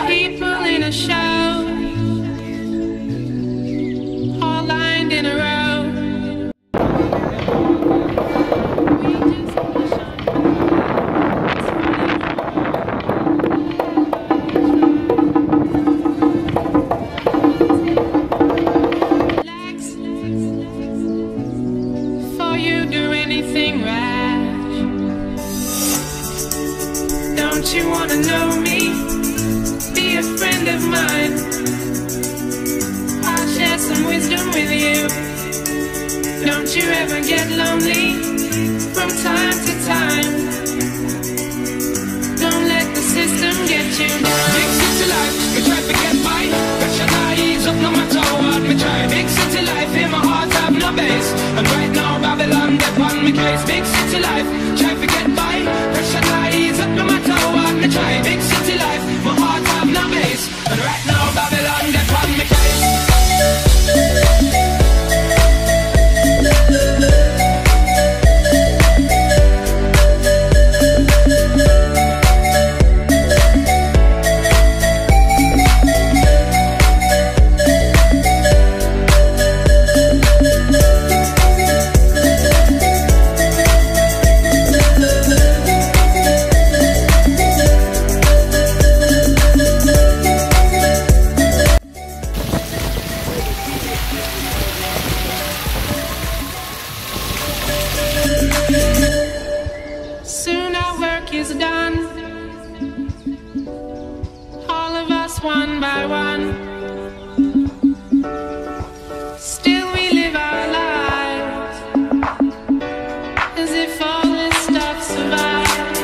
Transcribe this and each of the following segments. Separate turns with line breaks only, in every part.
People in a show, all lined in a row. Relax, before you do anything rash. Don't you wanna know me? Be a friend of mine. I'll share some wisdom with you. Don't you ever get lonely from time to time. Don't let the system get you down.
Big city life, me try to get by. Pressure not ease up no matter what me try. Big city life, in my heart have no base. And right now Babylon get on me case. Big city life, try to get by. Pressure not ease up no matter what me try. Big city life, my heart have no base. And right now Babylon get on me case.
Soon our work is done, all of us one by one. Still we live our lives as if all this stuff survives.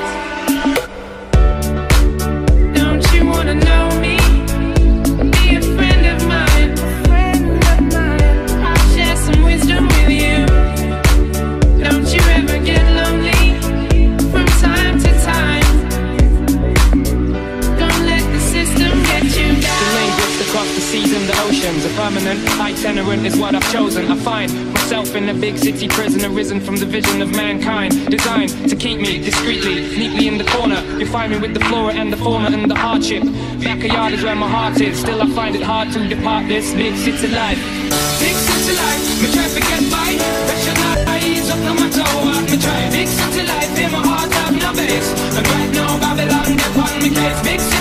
Don't you wanna know me? Be a friend of mine. I'll share some wisdom with you. Don't you ever get lonely from time to time. Don't let the system get you down.
The main drifts across the seas and the oceans. A permanent itinerant is what I've chosen. I find myself in a big city prison, arisen from the vision of mankind, designed to keep me discreetly, neatly in the corner. You find me with the flora and the fauna and the hardship. Backyard is where my heart is. Still I find it hard to depart this big city life. Big city life, me try to get by. Pressure not ease up no matter what me try. Big city life, in my heart have no base. And right now Babylon get on me case. Big city